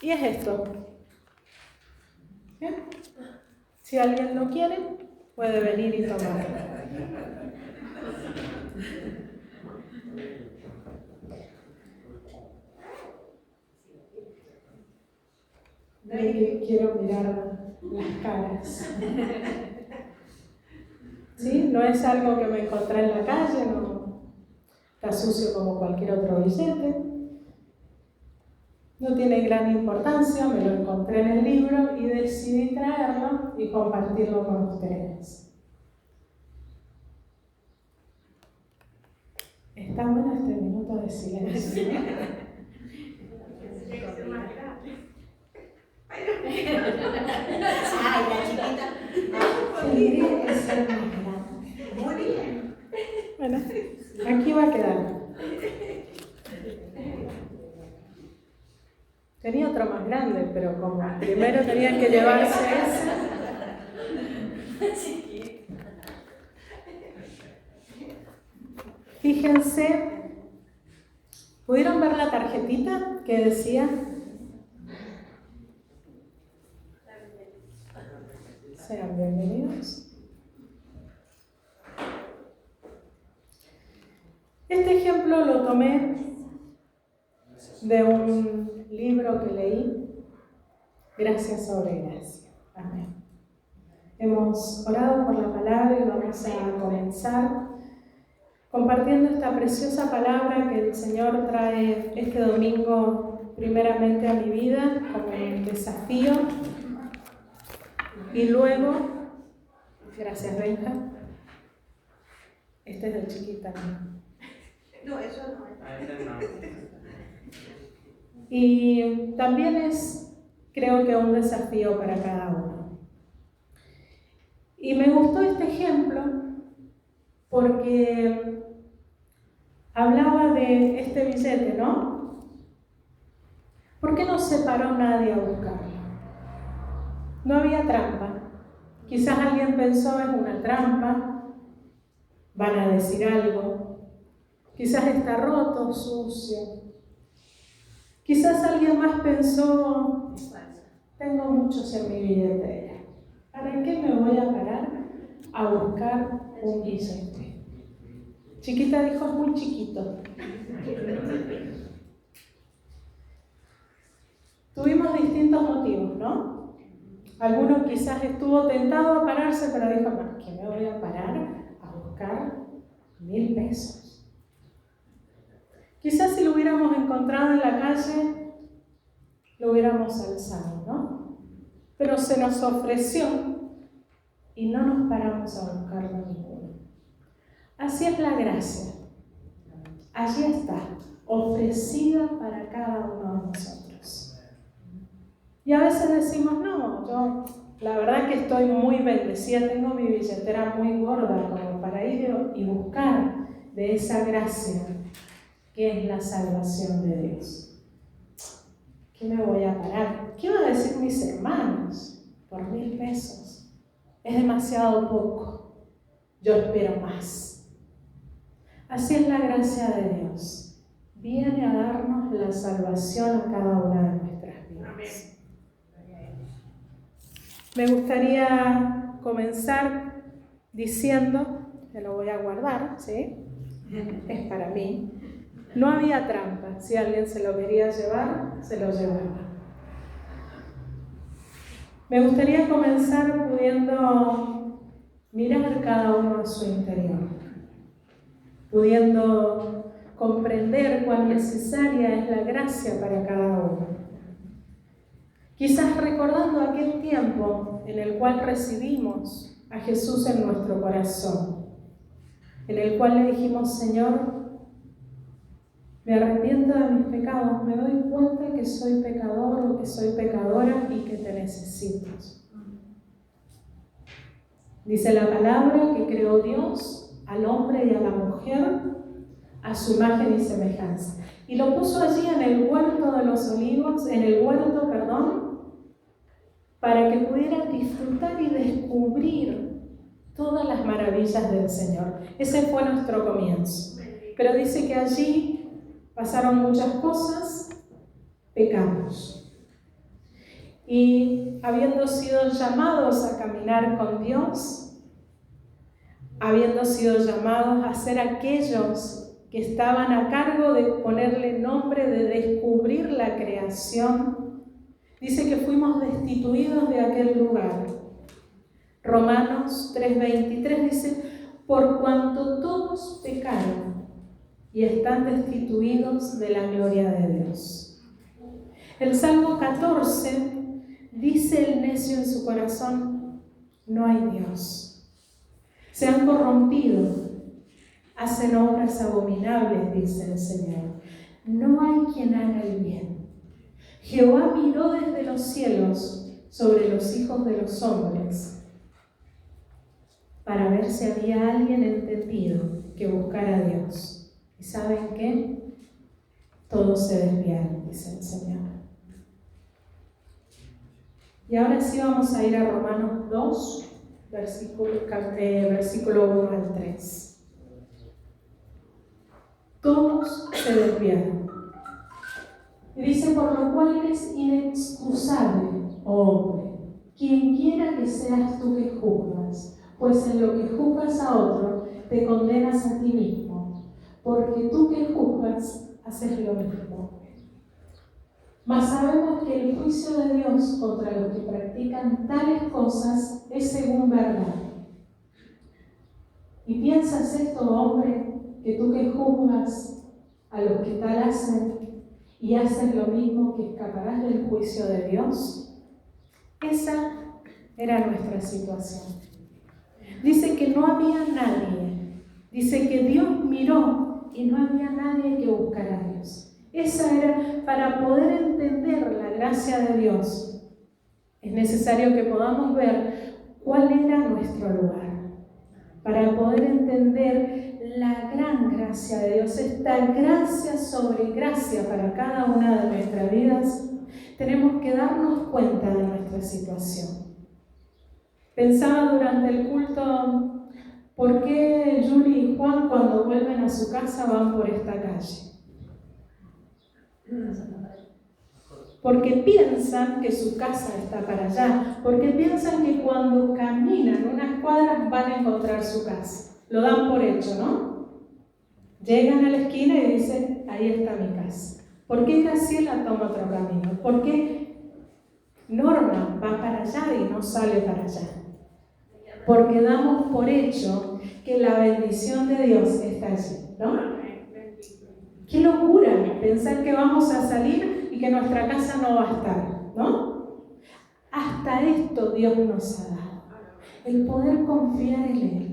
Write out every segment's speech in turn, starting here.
Y es esto. ¿Bien? Si alguien lo quiere, puede venir y tomarlo. Quiero mirar las caras. ¿Sí? No es algo que me encontré en la calle, no está sucio como cualquier otro billete. No tiene gran importancia, me lo encontré en el libro y decidí traerlo y compartirlo con ustedes. Está bueno este minuto de silencio, ¿no? Ay, la chiquita. Tendría que ser más grande. Muy bien. Bueno, aquí va a quedar. Tenía otro más grande, pero como primero tenían que llevarse ese. Fíjense, ¿pudieron ver la tarjetita que decía? Sean bienvenidos. Este ejemplo lo tomé de un libro que leí, Gracias sobre Gracia. Amén. Hemos orado por la palabra y vamos a comenzar compartiendo esta preciosa palabra que el Señor trae este domingo primeramente a mi vida como un desafío y luego, gracias Benja, este es de chiquita, ¿no? No, eso no. Y también es, creo que un desafío para cada uno. Y me gustó este ejemplo porque hablaba de este billete, ¿no? ¿Por qué no se paró nadie a buscarlo? No había trampa. Quizás alguien pensó en una trampa, van a decir algo. Quizás está roto, sucio. Quizás alguien más pensó, tengo muchos en mi billetera. ¿Para qué me voy a parar a buscar un billete? Chiquita dijo, es muy chiquito. Tuvimos distintos motivos, ¿no? Alguno quizás estuvo tentado a pararse, pero dijo, no, ¿qué me voy a parar a buscar 1.000 pesos? Quizás si lo hubiéramos encontrado en la calle, lo hubiéramos alzado, ¿no? Pero se nos ofreció y no nos paramos a buscarlo ninguno. Así es la gracia. Allí está, ofrecida para cada uno de nosotros. Y a veces decimos, no, yo la verdad que estoy muy bendecida, tengo mi billetera muy gorda como para ir y buscar de esa gracia que es la salvación de Dios. ¿Qué me voy a parar? ¿Qué van a decir mis hermanos por 1.000 pesos? Es demasiado poco. Yo espero más. Así es la gracia de Dios. Viene a darnos la salvación a cada una de nuestras vidas. Me gustaría comenzar diciendo, que lo voy a guardar, ¿sí? Es para mí. No había trampa. Si alguien se lo quería llevar, se lo llevaba. Me gustaría comenzar pudiendo mirar cada uno a su interior, pudiendo comprender cuán necesaria es la gracia para cada uno. Quizás recordando aquel tiempo en el cual recibimos a Jesús en nuestro corazón, en el cual le dijimos, Señor, me arrepiento de mis pecados, me doy cuenta que soy pecador o que soy pecadora y que te necesito. Dice la palabra que creó Dios al hombre y a la mujer a su imagen y semejanza. Y lo puso allí en el huerto de los olivos, para que pudieran disfrutar y descubrir todas las maravillas del Señor. Ese fue nuestro comienzo. Pero dice que allí pasaron muchas cosas, pecamos. y habiendo sido llamados a caminar con Dios, habiendo sido llamados a ser aquellos que estaban a cargo de ponerle nombre, de descubrir la creación, dice que fuimos destituidos de aquel lugar. Romanos 3:23 dice: por cuanto todos pecaron y están destituidos de la gloria de Dios. El Salmo 14 dice el necio en su corazón: no hay Dios. Se han corrompido, hacen obras abominables, dice el Señor. No hay quien haga el bien. Jehová miró desde los cielos sobre los hijos de los hombres para ver si había alguien entendido que buscara a Dios. ¿Y saben qué? Todos se desviaron, dice el Señor. Y ahora sí vamos a ir a Romanos 2, versículo 1 al 3. Todos se desviaron. Y dice: por lo cual eres inexcusable, oh hombre, quien quiera que seas tú que juzgas, pues en lo que juzgas a otro, te condenas a ti mismo, porque tú que juzgas, haces lo mismo. Mas sabemos que el juicio de Dios contra los que practican tales cosas es según verdad. ¿Y piensas esto, hombre, que tú que juzgas a los que tal hacen y haces lo mismo, que escaparás del juicio de Dios? Esa era nuestra situación. Dice que no había nadie. Dice que Dios miró y no había nadie que buscara a Dios. Esa era, para poder entender la gracia de Dios, es necesario que podamos ver cuál era nuestro lugar. Para poder entender la gran gracia de Dios, esta gracia sobre gracia para cada una de nuestras vidas, tenemos que darnos cuenta de nuestra situación. Pensaba durante el culto, ¿por qué Julie y Juan cuando vuelven a su casa van por esta calle? Porque piensan que su casa está para allá, porque piensan que cuando caminan unas cuadras van a encontrar su casa. Lo dan por hecho, ¿no? Llegan a la esquina y dicen: ahí está mi casa. ¿Por qué Graciela toma otro camino? ¿Por qué Norma va para allá y no sale para allá? Porque damos por hecho que la bendición de Dios está allí, ¿no? ¡Qué locura! Pensar que vamos a salir y que nuestra casa no va a estar, ¿no? Hasta esto Dios nos ha dado. El poder confiar en Él.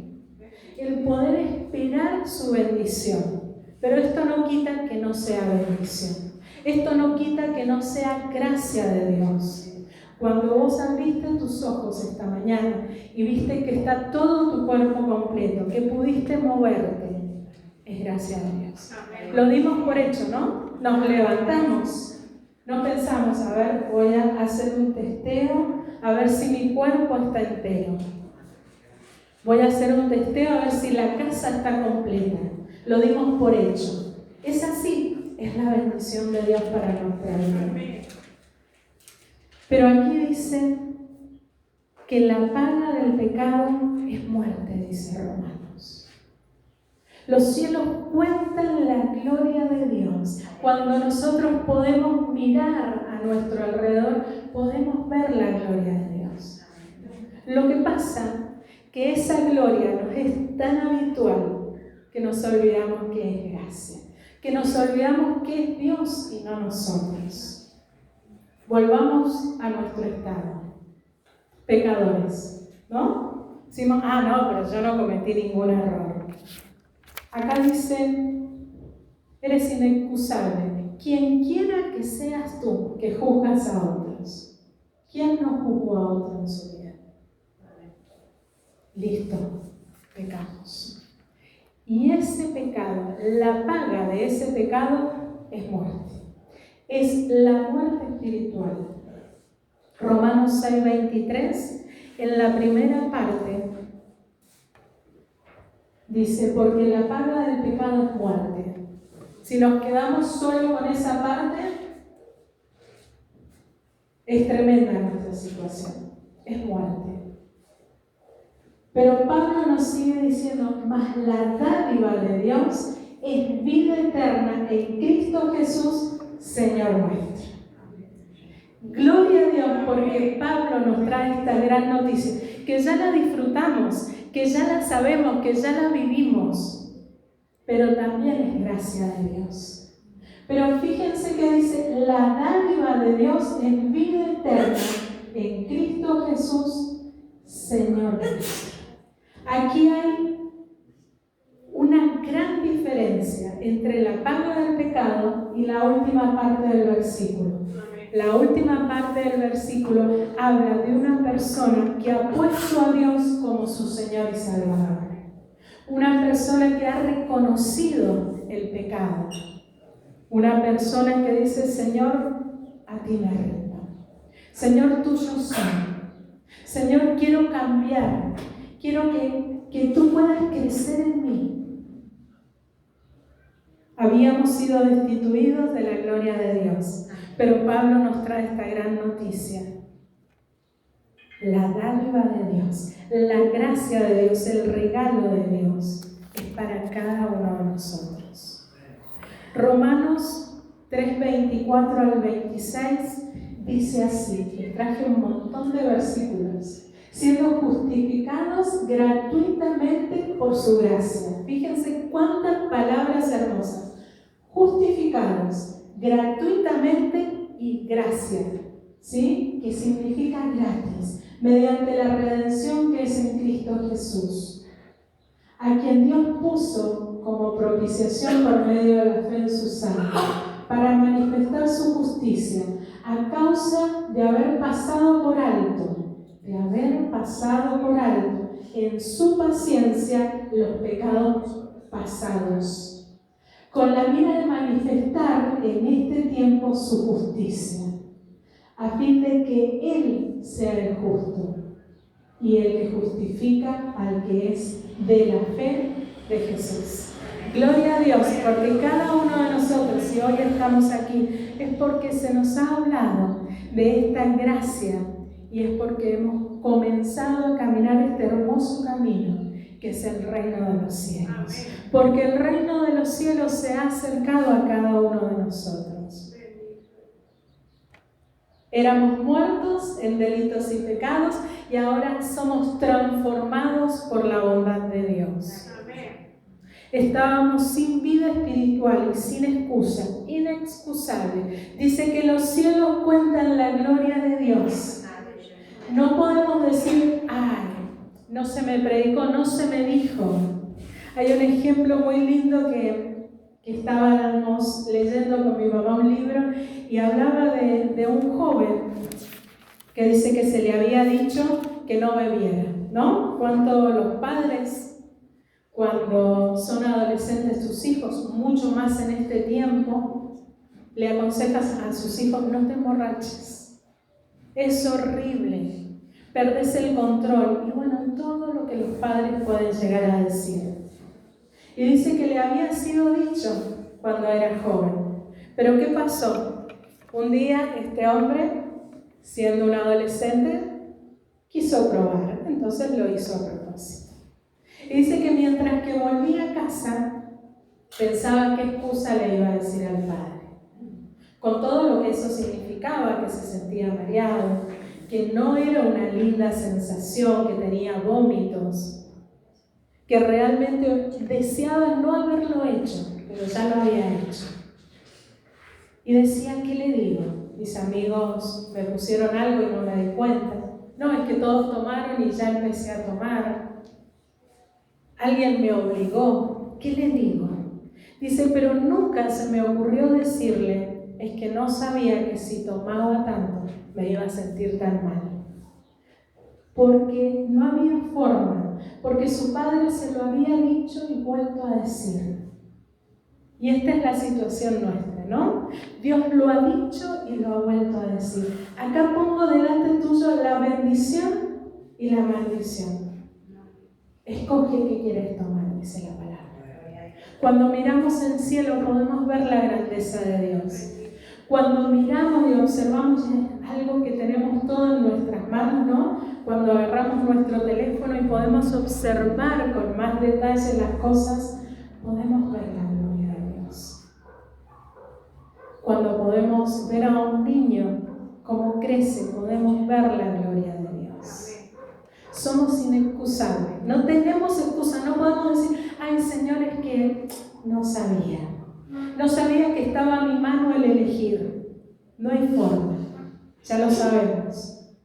El poder esperar su bendición. Pero esto no quita que no sea bendición. Esto no quita que no sea gracia de Dios. Cuando vos abriste tus ojos esta mañana y viste que está todo tu cuerpo completo, que pudiste moverte, es gracia de Dios. Lo dimos por hecho, ¿no? Nos levantamos. No pensamos: a ver, voy a hacer un testeo, a ver si mi cuerpo está entero. Voy a hacer un testeo a ver si la casa está completa. Lo dimos por hecho. Es así, es la bendición de Dios para nuestra vida. Pero aquí dice que la paga del pecado es muerte, dice Romanos. Los cielos cuentan la gloria de Dios. Cuando nosotros podemos mirar a nuestro alrededor, podemos ver la gloria de Dios. Lo que pasa que esa gloria nos es tan habitual que nos olvidamos que es gracia, que nos olvidamos que es Dios y no nosotros. Volvamos a nuestro estado, pecadores, ¿no? Decimos: no, pero yo no cometí ningún error. Acá dice: eres inexcusable. Quien quiera que seas tú que juzgas a otros. ¿Quién no juzgó a otro en su vida? Listo, pecamos. Y ese pecado, la paga de ese pecado es muerte. Es la muerte espiritual. Romanos 6:23, en la primera parte, dice: porque la paga del pecado es muerte. Si nos quedamos solo con esa parte, Es tremenda nuestra situación, es muerte. Pero Pablo nos sigue diciendo, mas la dádiva de Dios es vida eterna en Cristo Jesús, Señor nuestro. Gloria a Dios, porque Pablo nos trae esta gran noticia, que ya la disfrutamos, que ya la sabemos, que ya la vivimos, pero también es gracia de Dios. Pero fíjense que dice, la dádiva de Dios es vida eterna en Cristo Jesús, Señor nuestro. Aquí hay una gran diferencia entre la paga del pecado y la última parte del versículo. La última parte del versículo habla de una persona que ha puesto a Dios como su Señor y Salvador. Una persona que ha reconocido el pecado. Una persona que dice, Señor, a ti me rindo. Señor, tuyo soy. Señor, quiero cambiar. Quiero que tú puedas crecer en mí. Habíamos sido destituidos de la gloria de Dios. Pero Pablo nos trae esta gran noticia. La dádiva de Dios, la gracia de Dios, el regalo de Dios es para cada uno de nosotros. Romanos 3:24 al 26 dice así, les traje un montón de versículos, siendo justificados gratuitamente por su gracia. Fíjense cuántas palabras hermosas. Justificados gratuitamente y gracia, ¿sí? Que significa gratis, mediante la redención que es en Cristo Jesús, a quien Dios puso como propiciación por medio de la fe en su sangre, para manifestar su justicia, a causa de haber pasado por alto en su paciencia los pecados pasados, con la mira de manifestar en este tiempo su justicia, a fin de que Él sea el justo y el que justifica al que es de la fe de Jesús. Gloria a Dios, porque cada uno de nosotros, si hoy estamos aquí, es porque se nos ha hablado de esta gracia y es porque hemos comenzado a caminar este hermoso camino que es el reino de los cielos. Porque el reino de los cielos se ha acercado a cada uno de nosotros. Éramos muertos en delitos y pecados y ahora somos transformados por la bondad de Dios. Estábamos sin vida espiritual y sin excusa, inexcusable. Dice que los cielos cuentan la gloria de Dios. No podemos decir, ay, no se me predicó, no se me dijo. Hay un ejemplo muy lindo que estábamos leyendo con mi mamá un libro y hablaba de un joven que dice que se le había dicho que no bebiera, ¿no? Cuando los padres, cuando son adolescentes sus hijos, mucho más en este tiempo, le aconsejas a sus hijos, no te emborraches. Es horrible. Perdés el control. Y bueno, todo lo que los padres pueden llegar a decir. Y dice que le había sido dicho cuando era joven. Pero ¿qué pasó? Un día este hombre, siendo un adolescente, quiso probar. Entonces lo hizo a propósito. Y dice que mientras que volvía a casa, pensaba qué excusa le iba a decir al padre. Con todo lo que eso significaba, que se sentía mareado, que no era una linda sensación, que tenía vómitos, que realmente deseaba no haberlo hecho, pero ya lo había hecho. Y decía, ¿qué le digo? Mis amigos me pusieron algo y no me di cuenta. No, es que todos tomaron y ya empecé a tomar. Alguien me obligó. ¿Qué le digo? Dice, pero nunca se me ocurrió decirle, es que no sabía que si tomaba tanto me iba a sentir tan mal. Porque no había forma, porque su padre se lo había dicho y vuelto a decir. Y esta es la situación nuestra, ¿no? Dios lo ha dicho y lo ha vuelto a decir. Acá pongo delante tuyo la bendición y la maldición. Escoge qué quieres tomar, dice la palabra. Cuando miramos el cielo podemos ver la grandeza de Dios. Cuando miramos y observamos algo que tenemos todo en nuestras manos, ¿no? Cuando agarramos nuestro teléfono y podemos observar con más detalle las cosas, podemos ver la gloria de Dios. Cuando podemos ver a un niño cómo crece, podemos ver la gloria de Dios. Somos inexcusables, no tenemos excusa, no podemos decir, ay Señor, es que no sabía que estaba a mi mano el elegir. No hay forma, ya lo sabemos.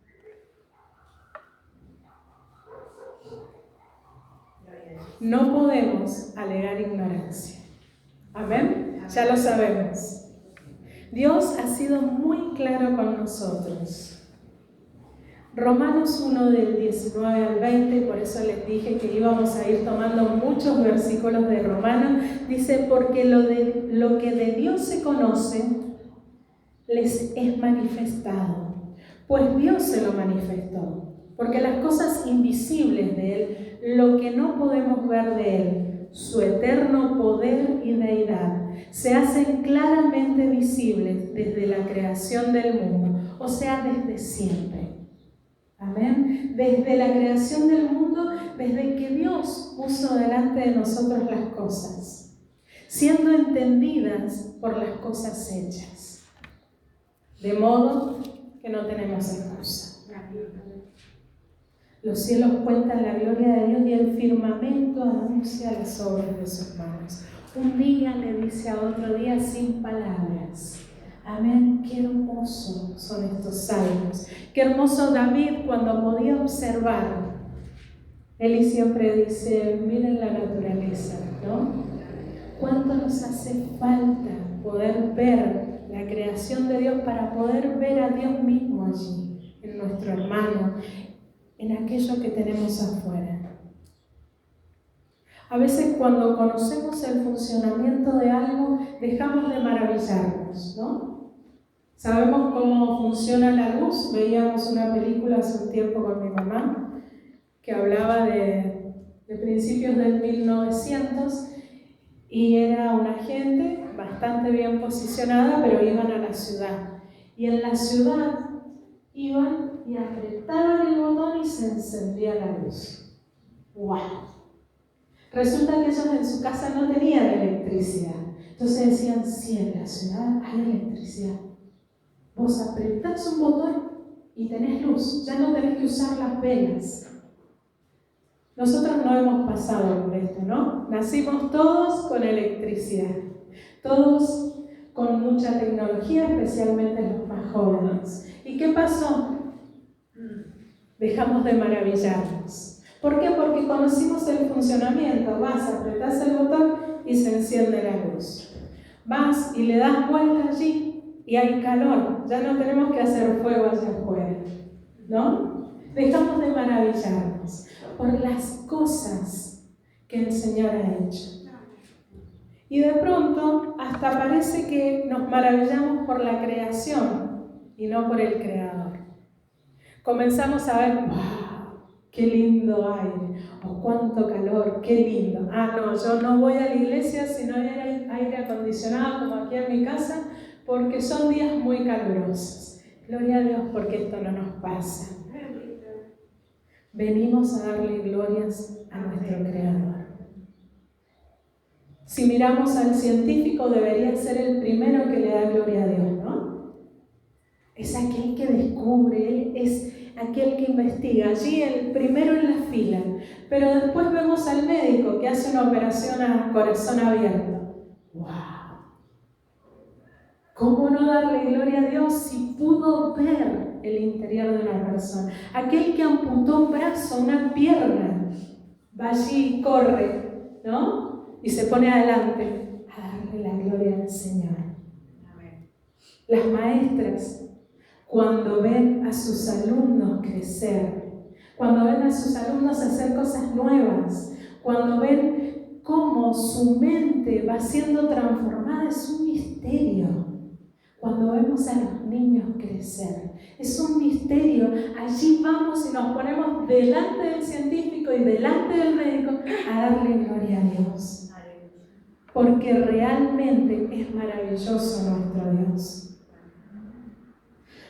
No podemos alegar ignorancia. Amén, ya lo sabemos. Dios ha sido muy claro con nosotros. Romanos 1 del 19 al 20, por eso les dije que íbamos a ir tomando muchos versículos de Romanos, dice, porque lo que de Dios se conoce les es manifestado, pues Dios se lo manifestó, porque las cosas invisibles de Él, lo que no podemos ver de Él, su eterno poder y deidad, se hacen claramente visibles desde la creación del mundo, o sea, desde siempre. Amén. Desde la creación del mundo, desde que Dios puso delante de nosotros las cosas, siendo entendidas por las cosas hechas. De modo que no tenemos excusa. Los cielos cuentan la gloria de Dios y el firmamento anuncia las obras de sus manos. Un día le dice a otro día sin palabras. Amén, qué hermosos son estos salmos. Qué hermoso David cuando podía observar. Él siempre dice, miren la naturaleza, ¿no? ¿Cuánto nos hace falta poder ver la creación de Dios para poder ver a Dios mismo allí, en nuestro hermano, en aquello que tenemos afuera? A veces cuando conocemos el funcionamiento de algo, dejamos de maravillarnos, ¿no? Sabemos cómo funciona la luz. Veíamos una película hace un tiempo con mi mamá que hablaba de principios del 1900 y era una gente bastante bien posicionada, pero iban a la ciudad. Y en la ciudad iban y apretaban el botón y se encendía la luz. ¡Wow! Resulta que ellos en su casa no tenían electricidad. Entonces decían, sí, en la ciudad hay electricidad. Vos apretás un botón y tenés luz, ya no tenés que usar las velas. Nosotros no hemos pasado por esto, ¿no? Nacimos todos con electricidad, todos con mucha tecnología, especialmente los más jóvenes. ¿Y qué pasó? Dejamos de maravillarnos. ¿Por qué? Porque conocimos el funcionamiento. Vas, apretás el botón y se enciende la luz. Vas y le das vuelta allí y hay calor. Ya no tenemos que hacer fuego hacia afuera, ¿no? Dejamos de maravillarnos por las cosas que el Señor ha hecho. Y de pronto hasta parece que nos maravillamos por la creación y no por el Creador. Comenzamos a ver, ¡wow! ¡Qué lindo aire! ¡Oh, cuánto calor! ¡Qué lindo! Ah, no, yo no voy a la iglesia si no hay aire acondicionado como aquí en mi casa, porque son días muy calurosos. Gloria a Dios porque esto no nos pasa. Venimos a darle glorias a nuestro Creador. Si miramos al científico, debería ser el primero que le da gloria a Dios, ¿no? Es aquel que descubre, él es aquel que investiga, allí el primero en la fila. Pero después vemos al médico que hace una operación a corazón abierto. ¡Wow! ¿Cómo no darle gloria a Dios si pudo ver el interior de una persona? Aquel que amputó un brazo, una pierna, va allí y corre, ¿no? Y se pone adelante a darle la gloria al Señor. Amén. Las maestras, cuando ven a sus alumnos crecer, cuando ven a sus alumnos hacer cosas nuevas, cuando ven cómo su mente va siendo transformada, es un misterio. Cuando vemos a los niños crecer, es un misterio. Allí vamos y nos ponemos delante del científico y delante del médico a darle gloria a Dios. Porque realmente es maravilloso nuestro Dios.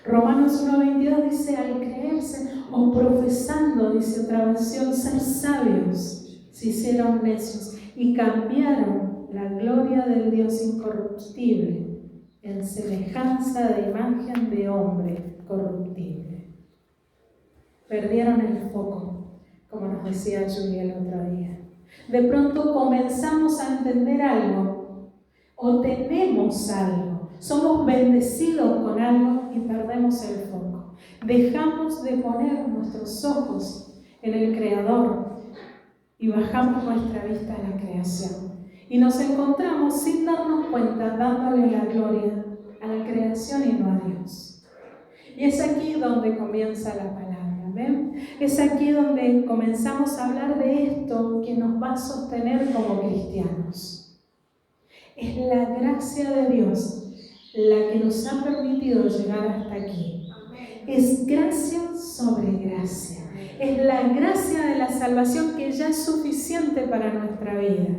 Romanos 1:22 dice, al creerse o profesando, dice otra versión, ser sabios, se hicieron necios y cambiaron la gloria del Dios incorruptible en semejanza de imagen de hombre corruptible. Perdieron el foco, como nos decía Julia el otro día. De pronto comenzamos a entender algo o tenemos algo, somos bendecidos con algo y perdemos el foco. Dejamos de poner nuestros ojos en el Creador y bajamos nuestra vista a la creación. Y nos encontramos sin darnos cuenta dándole la gloria a la creación y no a Dios. Y es aquí donde comienza la palabra, ¿ven? Es aquí donde comenzamos a hablar de esto que nos va a sostener como cristianos. Es la gracia de Dios la que nos ha permitido llegar hasta aquí. Es gracia sobre gracia. Es la gracia de la salvación que ya es suficiente para nuestra vida.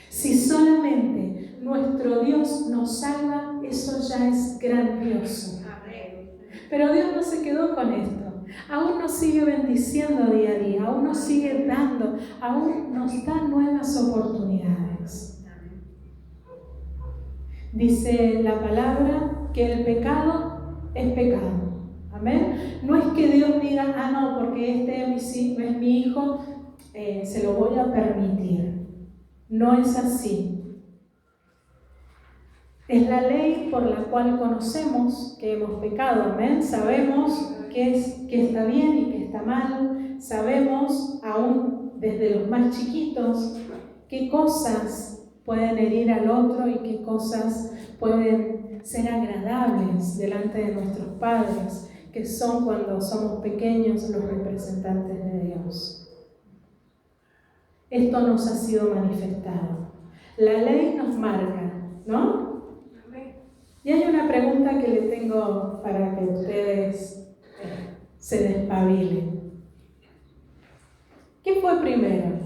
Si solamente nuestro Dios nos salva, eso ya es grandioso. Pero Dios no se quedó con esto. Aún nos sigue bendiciendo día a día, aún nos sigue dando, aún nos da nuevas oportunidades. Dice la palabra que el pecado es pecado. Amén. No es que Dios diga, ah, no, porque este es mi hijo, se lo voy a permitir. No es así. Es la ley por la cual conocemos que hemos pecado. Amén. Sabemos qué está bien y qué está mal. Sabemos, aún desde los más chiquitos, qué cosas pueden herir al otro y qué cosas pueden ser agradables delante de nuestros padres, que son cuando somos pequeños los representantes de Dios. Esto nos ha sido manifestado. La ley nos marca, ¿no? Y hay una pregunta que le tengo para que ustedes se despabilen. ¿Qué fue primero?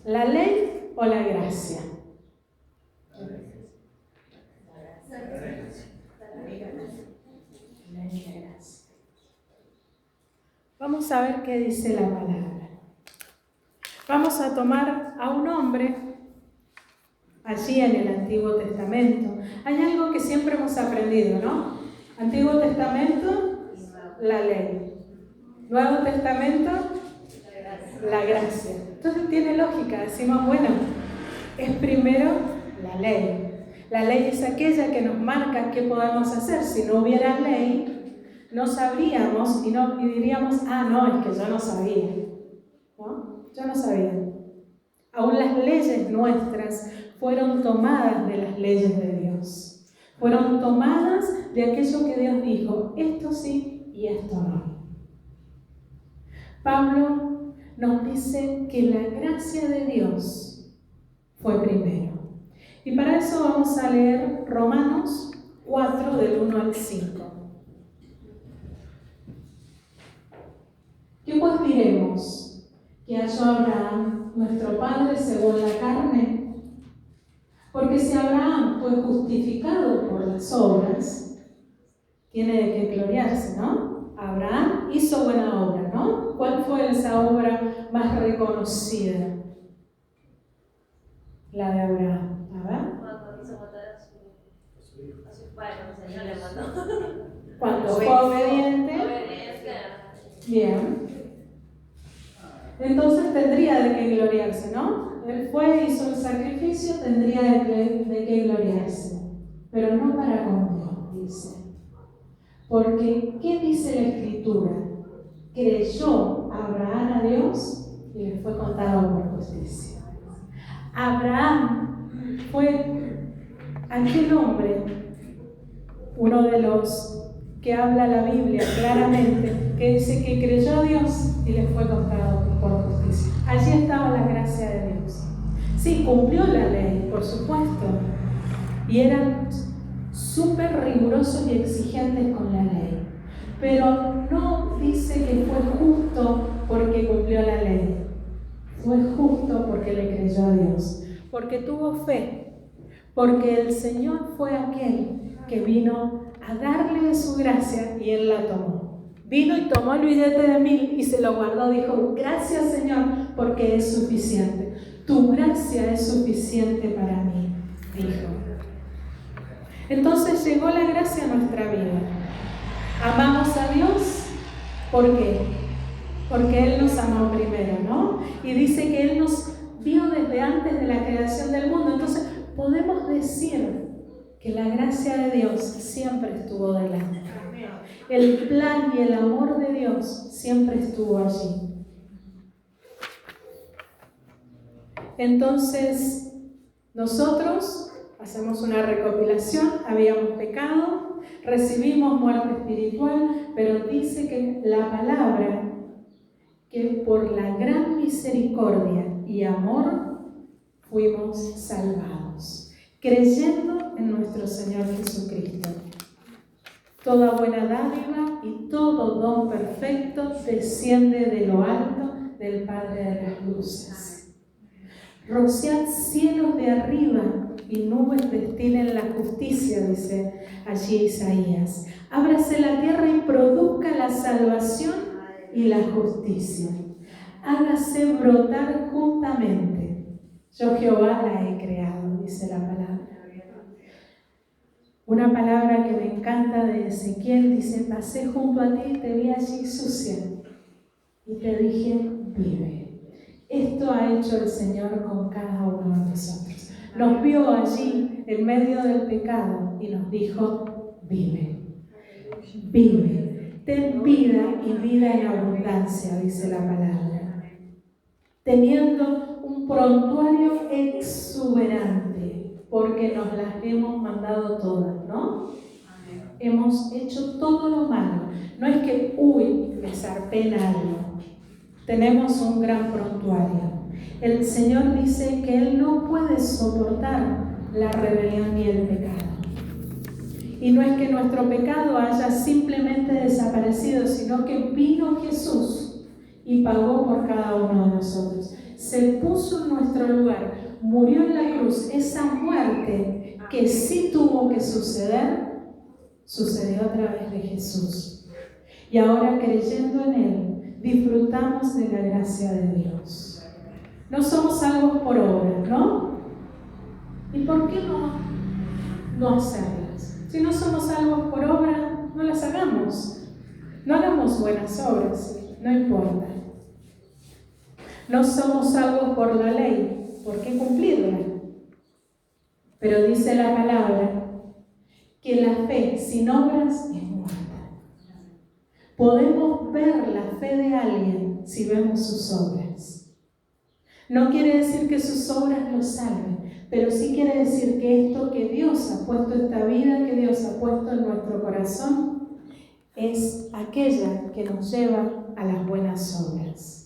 ¿La ley o la gracia? Vamos a ver qué dice la palabra. Vamos a tomar a un hombre allí en el Antiguo Testamento. Hay algo que siempre hemos aprendido, ¿no? Antiguo Testamento, la ley. Nuevo Testamento, la gracia. Entonces tiene lógica, decimos, bueno, es primero la ley. La ley es aquella que nos marca qué podemos hacer. Si no hubiera ley, no sabríamos y diríamos, ah, no, es que yo no sabía. ¿No? Yo no sabía. Aún las leyes nuestras fueron tomadas de las leyes de Dios. Fueron tomadas de aquello que Dios dijo, esto sí y esto no. Pablo nos dice que la gracia de Dios fue primero. Y para eso vamos a leer Romanos 4, del 1 al 5. ¿Qué pues diremos? ¿Que halló Abraham, nuestro padre, según la carne? Porque si Abraham fue justificado por las obras, tiene de qué gloriarse, ¿no? Abraham hizo buena obra, ¿no? ¿Cuál fue esa obra más reconocida? La de Abraham. A ver. Cuando hizo matar a su hijo. Bueno, el Señor le mandó. Cuando fue obediente. Bien. Entonces tendría de qué gloriarse, ¿no? Él fue, hizo el sacrificio, tendría de qué gloriarse. Pero no para con Dios, dice. Porque, ¿qué dice la Escritura? Creyó Abraham a Dios y le fue contado por justicia. Abraham fue aquel hombre, uno de los que habla la Biblia claramente, que dice que creyó a Dios y le fue contado por justicia. Allí estaba la gracia de Dios. Sí, cumplió la ley, por supuesto, y eran súper rigurosos y exigentes con la ley, pero no dice que fue justo porque cumplió la ley. Fue justo porque le creyó a Dios, porque tuvo fe, porque el Señor fue aquel que vino a darle de su gracia y él la tomó. Vino y tomó el billete de 1,000 y se lo guardó. Dijo, gracias Señor, porque es suficiente. Tu gracia es suficiente para mí, dijo. Entonces llegó la gracia a nuestra vida. Amamos a Dios, ¿por qué? Porque Él nos amó primero, ¿no? Y dice que Él nos vio desde antes de la creación del mundo. Entonces podemos decir que la gracia de Dios siempre estuvo delante. El plan y el amor de Dios siempre estuvo allí. Entonces, nosotros hacemos una recopilación, habíamos pecado, recibimos muerte espiritual, pero dice que la palabra, que por la gran misericordia y amor fuimos salvados, creyendo en nuestro Señor Jesucristo. Toda buena dádiva y todo don perfecto desciende de lo alto del Padre de las luces. Rociad cielos de arriba y nubes destilen la justicia, dice allí Isaías. Ábrase la tierra y produzca la salvación y la justicia. Hágase brotar juntamente. Yo Jehová la he creado, dice la palabra. Una palabra que me encanta de Ezequiel dice, pasé junto a ti y te vi allí sucia y te dije, vive. Esto ha hecho el Señor con cada uno de nosotros. Nos vio allí en medio del pecado y nos dijo, vive, vive, ten vida y vida en abundancia, dice la palabra. Teniendo un prontuario exuberante, porque nos las hemos mandado todas, ¿no? Hemos hecho todo lo malo. No es que, me zarpé en algo. Tenemos un gran prontuario. El Señor dice que Él no puede soportar la rebelión ni el pecado. Y no es que nuestro pecado haya simplemente desaparecido, sino que vino Jesús y pagó por cada uno de nosotros. Se puso en nuestro lugar, murió en la cruz. Esa muerte que sí tuvo que suceder, sucedió a través de Jesús. Y ahora, creyendo en Él, disfrutamos de la gracia de Dios. No somos salvos por obras, ¿no? ¿Y por qué no hacerlas? Si no somos salvos por obra, no las hagamos. No hagamos buenas obras, no importa. No somos salvos por la ley, ¿por qué cumplirla? Pero dice la palabra que la fe sin obras es muerta. Podemos ver la fe de alguien si vemos sus obras. No quiere decir que sus obras lo salven, pero sí quiere decir que esto que Dios ha puesto, esta vida que Dios ha puesto en nuestro corazón, es aquella que nos lleva a las buenas obras.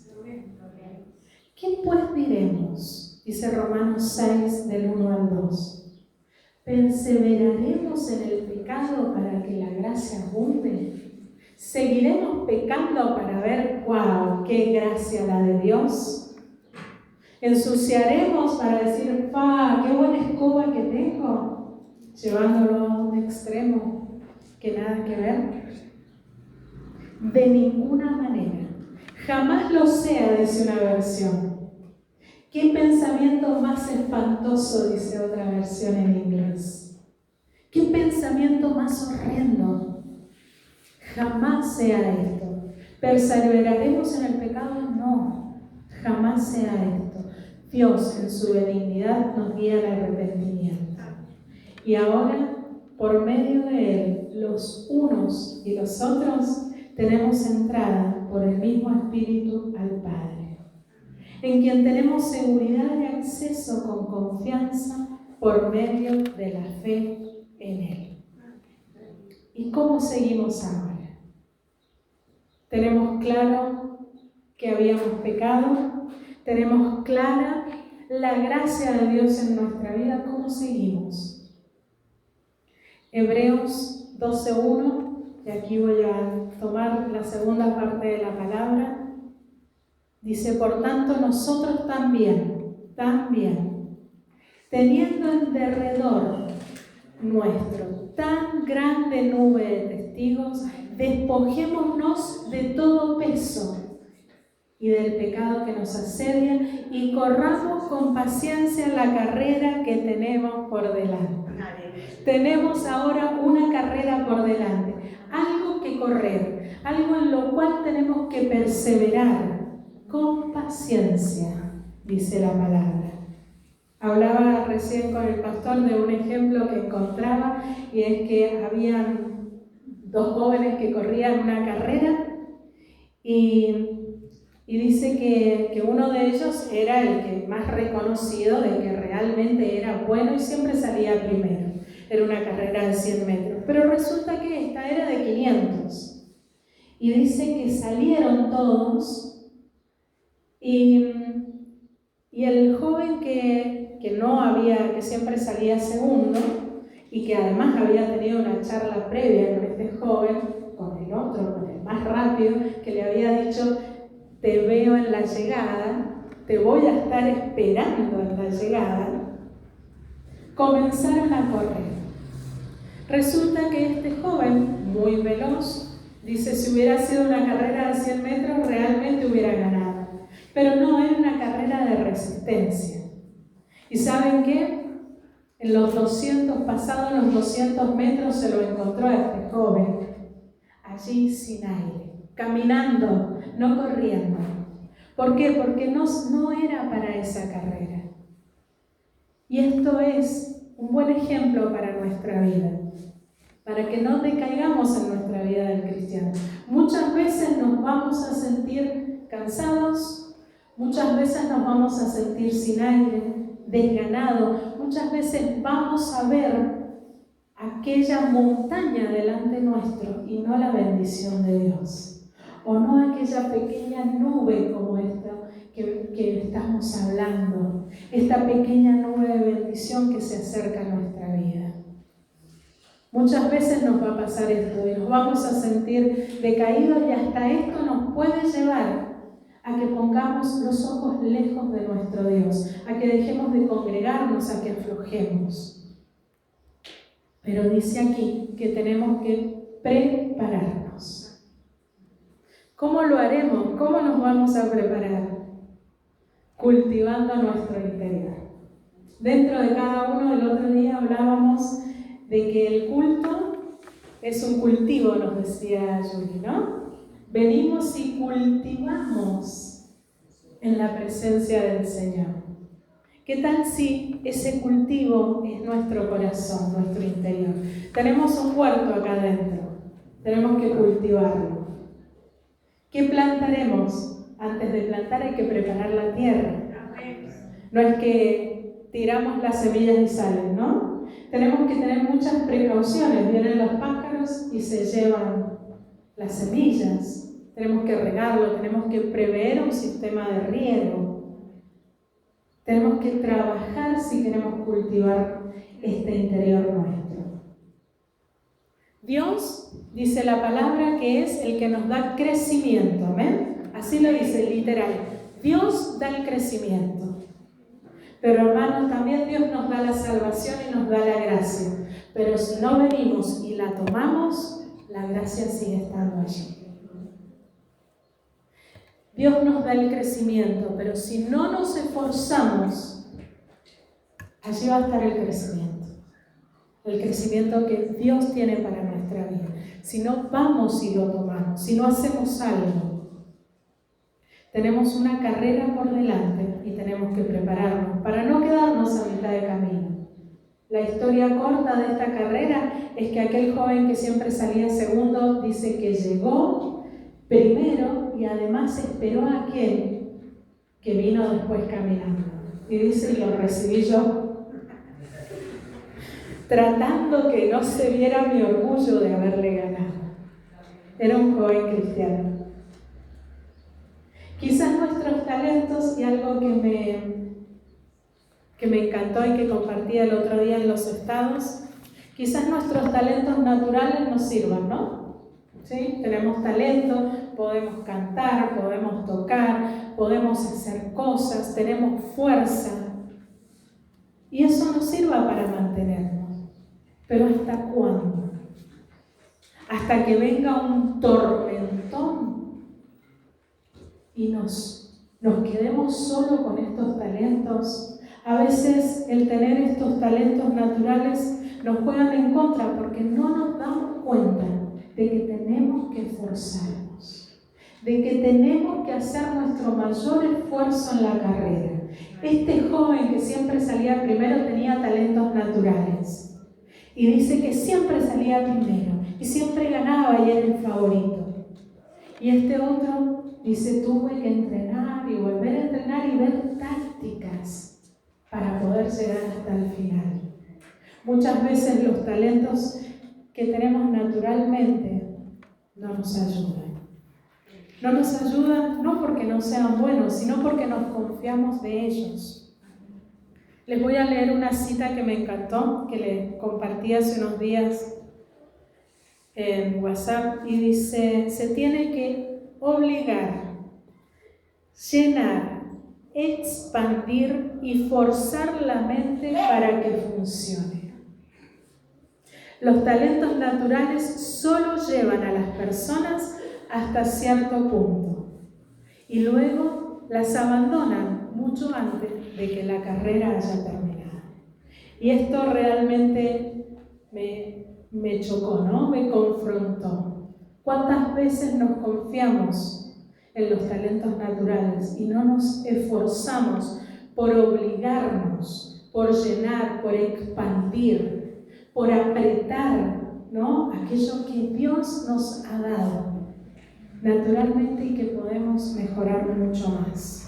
¿Qué pues diremos? Dice Romanos 6, del 1 al 2. ¿Perseveraremos en el pecado para que la gracia abunde? ¿Seguiremos pecando para ver, wow, qué gracia la de Dios? ¿Ensuciaremos para decir, qué buena escoba que tengo? Llevándolo a un extremo que nada que ver. De ninguna manera. Jamás lo sea, dice una versión. ¿Qué pensamiento más espantoso, dice otra versión en inglés? ¿Qué pensamiento más horrendo? Jamás sea esto. ¿Perseveraremos en el pecado? No, jamás sea esto. Dios, en su benignidad, nos guía al arrepentimiento. Y ahora, por medio de Él, los unos y los otros, tenemos entrada por el mismo Espíritu al Padre, en quien tenemos seguridad y acceso con confianza por medio de la fe en Él. ¿Y cómo seguimos ahora? Tenemos claro que habíamos pecado, tenemos clara la gracia de Dios en nuestra vida. ¿Cómo seguimos? Hebreos 12:1, y aquí voy a tomar la segunda parte de la palabra. Dice, por tanto, nosotros también, teniendo en derredor nuestro tan grande nube de testigos, despojémonos de todo peso y del pecado que nos asedia y corramos con paciencia la carrera que tenemos por delante. Tenemos ahora una carrera por delante, algo que correr, algo en lo cual tenemos que perseverar con paciencia, dice la palabra. Hablaba recién con el pastor de un ejemplo que encontraba, y es que habían dos jóvenes que corrían una carrera y dice que uno de ellos era el que más reconocido de que realmente era bueno y siempre salía primero. Era una carrera de 100 metros, pero resulta que esta era de 500. Y dice que salieron todos y el joven que siempre salía segundo y que además había tenido una charla previa con este joven, con el otro, con el más rápido, que le había dicho: te veo en la llegada, te voy a estar esperando en la llegada, comenzaron a correr. Resulta que este joven, muy veloz, dice, si hubiera sido una carrera de 100 metros, realmente hubiera ganado. Pero no, era una carrera de resistencia. ¿Y saben qué? En los 200 metros, se lo encontró a este joven, allí sin aire, caminando, no corriendo. ¿Por qué? Porque no era para esa carrera. Y esto es un buen ejemplo para nuestra vida, para que no decaigamos en nuestra vida del cristiano. Muchas veces nos vamos a sentir cansados, muchas veces nos vamos a sentir sin aire, desganados, muchas veces vamos a ver aquella montaña delante nuestro y no la bendición de Dios, o no aquella pequeña nube como esta que estamos hablando, esta pequeña nube de bendición que se acerca a nuestra vida. Muchas veces nos va a pasar esto y nos vamos a sentir decaídos, y hasta esto nos puede llevar a que pongamos los ojos lejos de nuestro Dios, a que dejemos de congregarnos, a que aflojemos. Pero dice aquí que tenemos que prepararnos. ¿Cómo lo haremos? ¿Cómo nos vamos a preparar? Cultivando nuestro interior. Dentro de cada uno, el otro día hablábamos de que el culto es un cultivo, nos decía Yuri, ¿no? Venimos y cultivamos en la presencia del Señor. ¿Qué tal si ese cultivo es nuestro corazón, nuestro interior? Tenemos un huerto acá adentro, tenemos que cultivarlo. ¿Qué plantaremos? Antes de plantar hay que preparar la tierra. No es que tiramos las semillas y salen, ¿no? Tenemos que tener muchas precauciones. Vienen los pájaros y se llevan las semillas. Tenemos que regarlo, tenemos que prever un sistema de riego. Tenemos que trabajar si queremos cultivar este interior nuestro. Dios, dice la palabra, que es el que nos da crecimiento, ¿amén? Así lo dice literal. Dios da el crecimiento. Pero hermanos, también Dios nos da la salvación y nos da la gracia. Pero si no venimos y la tomamos, la gracia sigue estando allí. Dios nos da el crecimiento, pero si no nos esforzamos, allí va a estar el crecimiento. El crecimiento que Dios tiene para nuestra vida. Si no vamos y lo tomamos, si no hacemos algo, tenemos una carrera por delante y tenemos que prepararnos para no quedarnos a mitad de camino. La historia corta de esta carrera es que aquel joven que siempre salía segundo dice que llegó primero y además esperó a aquel que vino después caminando. Y dice, y lo recibí yo, tratando que no se viera mi orgullo de haberle ganado. Era un joven cristiano. Quizás nuestros talentos, y algo que me encantó y que compartí el otro día en los estados, quizás nuestros talentos naturales nos sirvan, ¿no? ¿Sí? Tenemos talento, podemos cantar, podemos tocar, podemos hacer cosas, tenemos fuerza. Y eso nos sirva para mantenernos. Pero ¿hasta cuándo? Hasta que venga un tormentón y nos quedemos solo con estos talentos. A veces el tener estos talentos naturales nos juegan en contra porque no nos damos cuenta de que tenemos que esforzarnos, de que tenemos que hacer nuestro mayor esfuerzo en la carrera. Este joven que siempre salía primero tenía talentos naturales y dice que siempre salía primero y siempre ganaba y era el favorito. Y este otro dice, tuve que entrenar y volver a entrenar y ver tácticas para poder llegar hasta el final. Muchas veces los talentos que tenemos naturalmente no nos ayudan. No nos ayudan no porque no sean buenos, sino porque nos confiamos de ellos. Les voy a leer una cita que me encantó, que les compartí hace unos días en WhatsApp, y dice, se tiene que obligar, llenar, expandir y forzar la mente para que funcione. Los talentos naturales solo llevan a las personas hasta cierto punto y luego las abandonan mucho antes de que la carrera haya terminado. Y esto realmente me chocó, ¿no? Me confrontó. ¿Cuántas veces nos confiamos en los talentos naturales y no nos esforzamos por obligarnos, por llenar, por expandir, por apretar, ¿no? Aquello que Dios nos ha dado naturalmente y que podemos mejorar mucho más?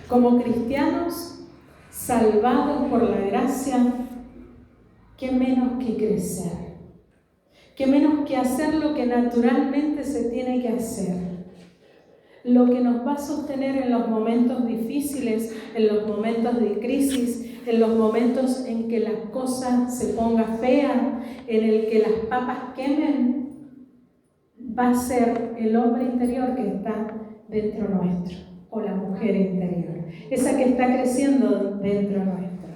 Como cristianos salvados por la gracia, ¿qué menos que crecer? ¿Qué menos que hacer lo que naturalmente se tiene que hacer? Lo que nos va a sostener en los momentos difíciles, en los momentos de crisis, en los momentos en que la cosa se ponga fea, en el que las papas quemen, va a ser el hombre interior que está dentro nuestro, o la mujer interior, esa que está creciendo dentro nuestro.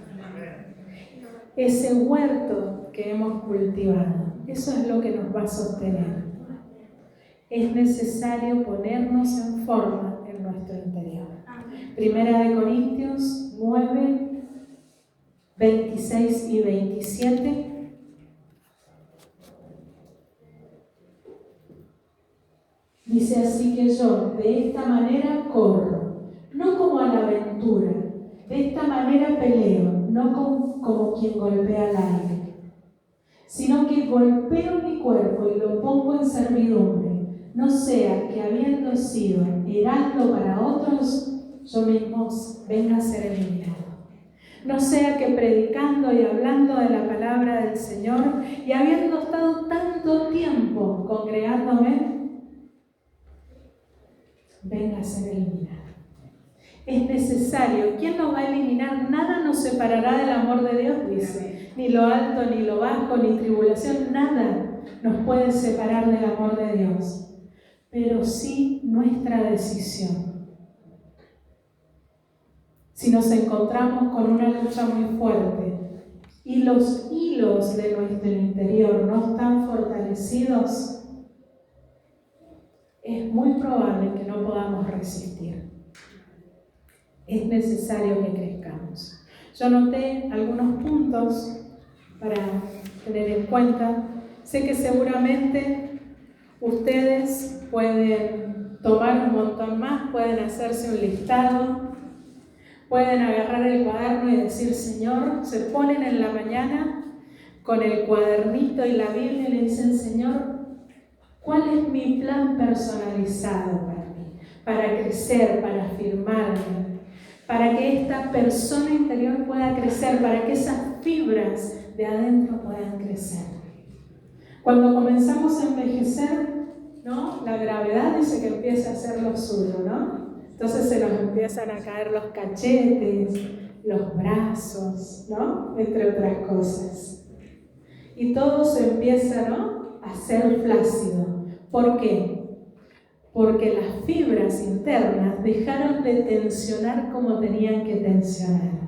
Ese huerto que hemos cultivado, eso es lo que nos va a sostener. Es necesario ponernos en forma en nuestro interior. Primera de Corintios 9, 26 y 27. Dice, así que yo de esta manera corro, no como a la aventura, de esta manera peleo, no como quien golpea al aire, sino que golpeo mi cuerpo y lo pongo en servidumbre, no sea que habiendo sido heraldo para otros, yo mismo venga a ser eliminado. No sea que predicando y hablando de la palabra del Señor y habiendo estado tanto tiempo congregándome, venga a ser eliminado. Es necesario. ¿Quién nos va a eliminar? Nada nos separará del amor de Dios, dice. Ni lo alto, ni lo bajo, ni tribulación, nada nos puede separar del amor de Dios. Pero sí nuestra decisión. Si nos encontramos con una lucha muy fuerte y los hilos de nuestro interior no están fortalecidos, es muy probable que no podamos resistir. Es necesario que crezcamos. Yo anoté algunos puntos para tener en cuenta. Sé que seguramente ustedes pueden tomar un montón más, pueden hacerse un listado, pueden agarrar el cuaderno y decir, Señor, se ponen en la mañana con el cuadernito y la Biblia y le dicen, Señor, ¿cuál es mi plan personalizado para mí? Para crecer, para afirmarme, para que esta persona interior pueda crecer, para que esas fibras de adentro puedan crecer. Cuando comenzamos a envejecer, ¿no? La gravedad dice que empieza a hacer lo suyo, ¿no? Entonces se nos empiezan a caer los cachetes, los brazos, ¿no? Entre otras cosas. Y todo se empieza, ¿no? A ser flácido. ¿Por qué? Porque las fibras internas dejaron de tensionar como tenían que tensionar.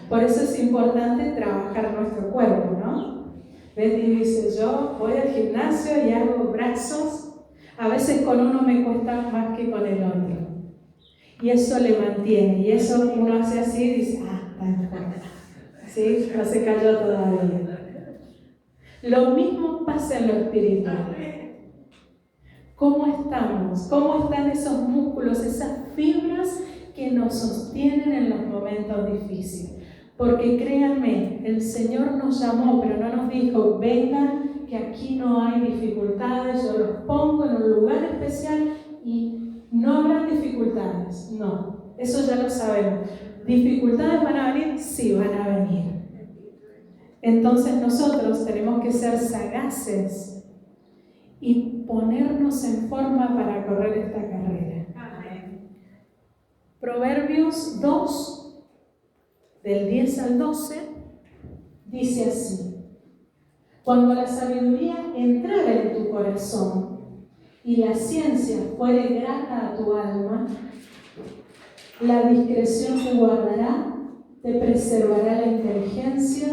Por eso es importante trabajar nuestro cuerpo, ¿no? Betty dice, yo voy al gimnasio y hago brazos. A veces con uno me cuesta más que con el otro. Y eso le mantiene. Y eso uno hace así y dice, está mejor. ¿Sí? No se cayó todavía. Lo mismo pasa en lo espiritual. ¿Cómo estamos? ¿Cómo están esos músculos, esas fibras que nos sostienen en los momentos difíciles? Porque créanme, el Señor nos llamó, pero no nos dijo, vengan, que aquí no hay dificultades, yo los pongo en un lugar especial y no habrá dificultades. No, eso ya lo sabemos. ¿Dificultades van a venir? Sí, van a venir. Entonces nosotros tenemos que ser sagaces y ponernos en forma para correr esta carrera. Proverbios 2, del 10 al 12, dice así: cuando la sabiduría entrara en tu corazón y la ciencia fuere grata a tu alma, la discreción te guardará, te preservará la inteligencia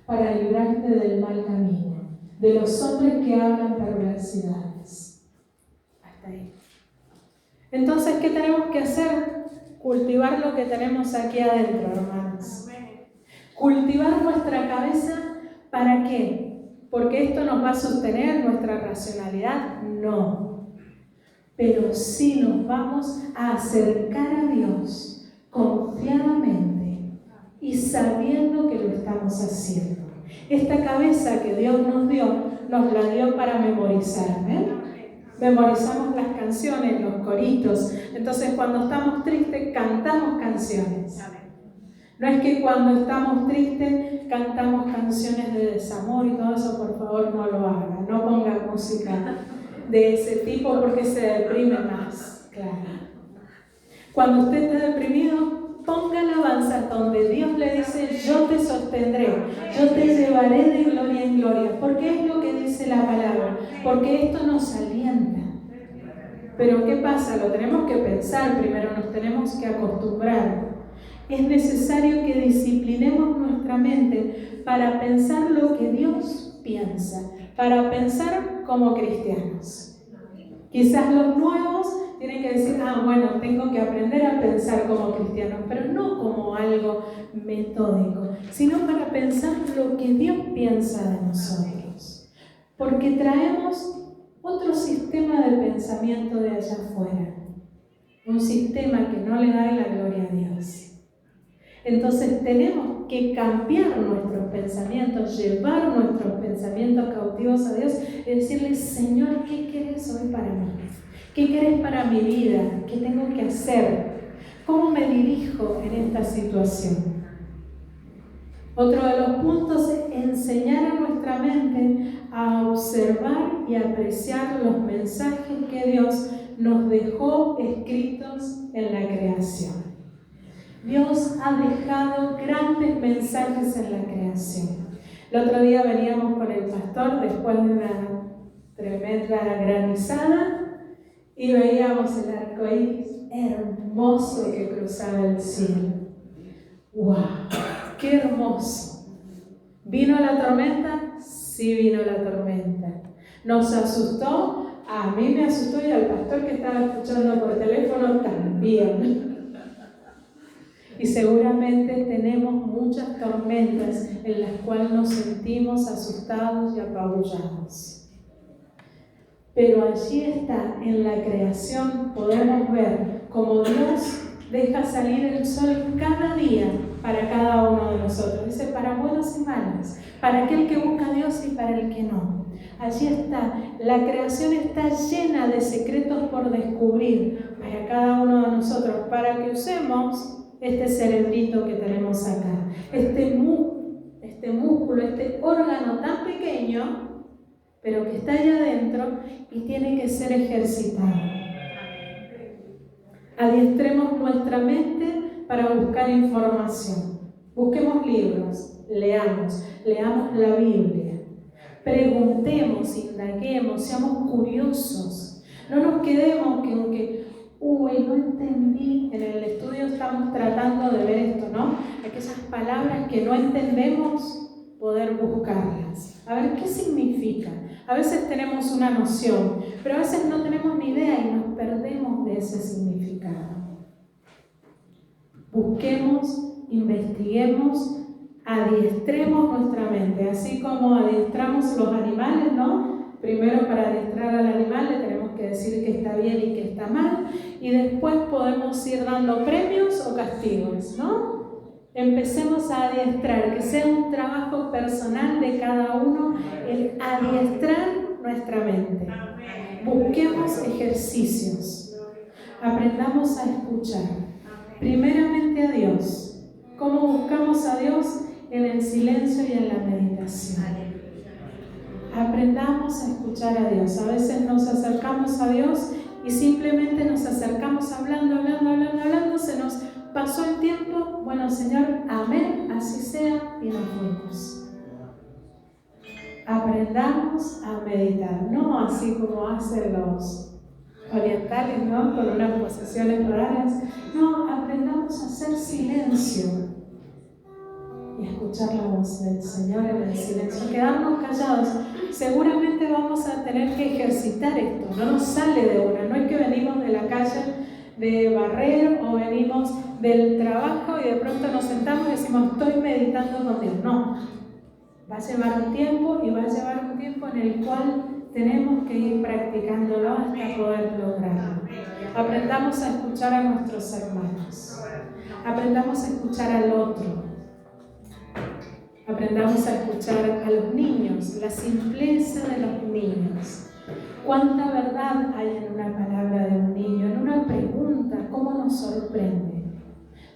para librarte del mal camino, de los hombres que hablan perversidades. Hasta ahí. Entonces, ¿qué tenemos que hacer? Cultivar lo que tenemos aquí adentro, hermanos. Cultivar nuestra cabeza, ¿para qué? ¿Porque esto nos va a sostener nuestra racionalidad? No. Pero sí nos vamos a acercar a Dios confiadamente y sabiendo que lo estamos haciendo. Esta cabeza que Dios nos dio, nos la dio para memorizar. Memorizamos las canciones, los coritos. Entonces, cuando estamos tristes, cantamos canciones. No es que cuando estamos tristes cantamos canciones de desamor y todo eso, por favor no lo haga. No ponga música de ese tipo porque se deprime más. Claro. Cuando usted está deprimido, ponga alabanza donde Dios le dice, yo te sostendré, yo te llevaré de gloria en gloria. Porque es lo que dice la palabra. Porque esto nos alienta. Pero ¿qué pasa? Lo tenemos que pensar primero, nos tenemos que acostumbrar. Es necesario que disciplinemos nuestra mente para pensar lo que Dios piensa, para pensar como cristianos. Quizás los nuevos tienen que decir, bueno, tengo que aprender a pensar como cristianos, pero no como algo metódico, sino para pensar lo que Dios piensa de nosotros. Porque traemos otro sistema de pensamiento de allá afuera, un sistema que no le da la gloria a Dios. Entonces tenemos que cambiar nuestros pensamientos, llevar nuestros pensamientos cautivos a Dios y decirle, Señor, ¿qué quieres hoy para mí? ¿Qué quieres para mi vida? ¿Qué tengo que hacer? ¿Cómo me dirijo en esta situación? Otro de los puntos es enseñar a nuestra mente a observar y apreciar los mensajes que Dios nos dejó escritos en la creación. Dios ha dejado grandes mensajes en la creación. El otro día veníamos con el pastor después de una tremenda granizada y veíamos el arco iris hermoso que cruzaba el cielo. ¡Wow! ¡Qué hermoso! ¿Vino la tormenta? Sí vino la tormenta. ¿Nos asustó? A mí me asustó y al pastor que estaba escuchando por teléfono también. Y seguramente tenemos muchas tormentas en las cuales nos sentimos asustados y apabullados. Pero allí está, en la creación, podemos ver cómo Dios deja salir el sol cada día para cada uno de nosotros. Dice, para buenos y malos, para aquel que busca a Dios y para el que no. Allí está, la creación está llena de secretos por descubrir para cada uno de nosotros, para que usemos este cerebrito que tenemos acá, este músculo, este órgano tan pequeño, pero que está allá adentro y tiene que ser ejercitado. Adiestremos nuestra mente para buscar información. Busquemos libros, leamos la Biblia. Preguntemos, indaguemos, seamos curiosos. No nos quedemos que aunque uy, no entendí. En el estudio estamos tratando de ver esto, ¿no? Aquellas palabras que no entendemos, poder buscarlas. A ver, ¿qué significa? A veces tenemos una noción, pero a veces no tenemos ni idea y nos perdemos de ese significado. Busquemos, investiguemos, adiestremos nuestra mente, así como adiestramos los animales, ¿no? Primero, para adiestrar al animal le tenemos que decir que está bien y que está mal, y después podemos ir dando premios o castigos, ¿no? Empecemos a adiestrar, que sea un trabajo personal de cada uno, el adiestrar nuestra mente. Busquemos ejercicios, aprendamos a escuchar, primeramente a Dios. ¿Cómo buscamos a Dios? En el silencio y en la meditación. Aprendamos a escuchar a Dios. A veces nos acercamos a Dios y simplemente nos acercamos hablando, se nos pasó el tiempo, bueno Señor, amén, así sea, y nos fuimos. Aprendamos a meditar, no así como hacen los orientales, ¿no? Con unas posiciones raras. No, aprendamos a hacer silencio y escuchar la voz del Señor en el silencio, quedarnos callados. Seguramente vamos a tener que ejercitar esto, no nos sale de una, no es que venimos de la calle de barrer o venimos del trabajo y de pronto nos sentamos y decimos estoy meditando con Dios. No, va a llevar un tiempo y va a llevar un tiempo en el cual tenemos que ir practicándolo hasta poder lograrlo. Aprendamos a escuchar a nuestros hermanos, aprendamos a escuchar al otro. Aprendamos a escuchar a los niños, la simpleza de los niños. ¿Cuánta verdad hay en una palabra de un niño, en una pregunta? ¿Cómo nos sorprende?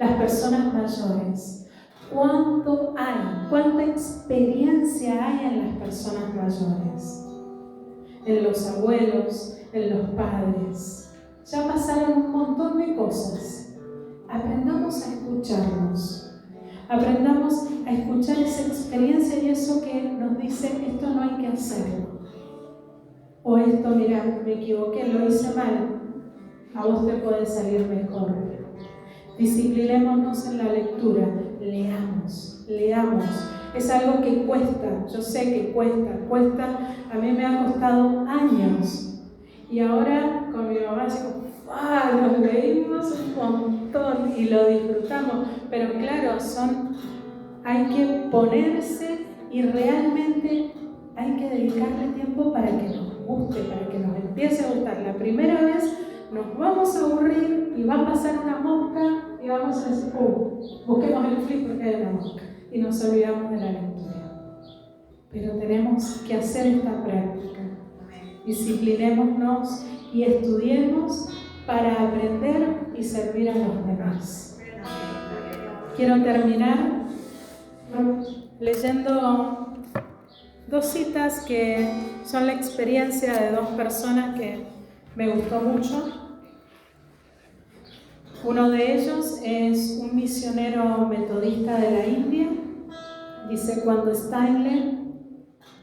Las personas mayores, ¿cuánto hay? ¿Cuánta experiencia hay en las personas mayores? En los abuelos, en los padres. Ya pasaron un montón de cosas. Aprendamos a escucharnos. Aprendamos a escuchar esa experiencia y eso que nos dice, esto no hay que hacerlo. O esto, mira, me equivoqué, lo hice mal. A vos te puede salir mejor. Disciplinémonos en la lectura. Leamos. Es algo que cuesta, yo sé que cuesta. A mí me ha costado años. Y ahora con mi mamá digo, nos leímos un montón y lo disfrutamos, pero claro, hay que ponerse y realmente hay que dedicarle tiempo para que nos guste, para que nos empiece a gustar. La primera vez nos vamos a aburrir y va a pasar una mosca y vamos a decir, busquemos el flip porque hay una mosca y nos olvidamos de la lectura. Pero tenemos que hacer esta práctica. Disciplinémonos y estudiemos para aprender y servir a los demás. Quiero terminar leyendo dos citas que son la experiencia de dos personas que me gustó mucho. Uno de ellos es un misionero metodista de la India. Dice, cuando Stanley,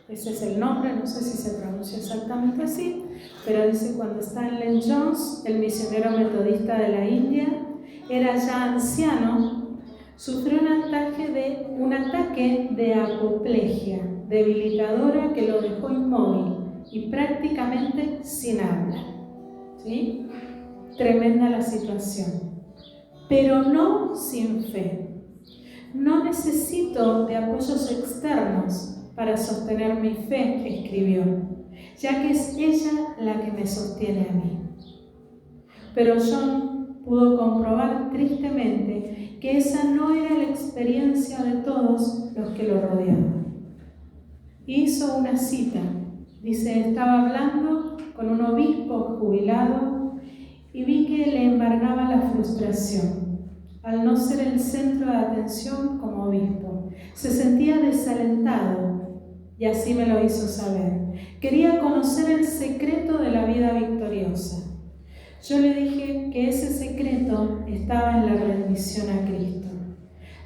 ese es el nombre, no sé si se pronuncia exactamente así, pero dice, cuando Stanley Jones, el misionero metodista de la India, era ya anciano, sufrió un ataque de apoplejia debilitadora que lo dejó inmóvil y prácticamente sin habla. ¿Sí? Tremenda la situación. Pero no sin fe. No necesito de apoyos externos para sostener mi fe, escribió, ya que es ella la que me sostiene a mí. Pero John pudo comprobar tristemente que esa no era la experiencia de todos los que lo rodeaban. Hizo una cita, dice, estaba hablando con un obispo jubilado y vi que le embargaba la frustración. Al no ser el centro de atención como obispo, se sentía desalentado y así me lo hizo saber. Quería conocer el secreto de la vida victoriosa. Yo le dije que ese secreto estaba en la rendición a Cristo.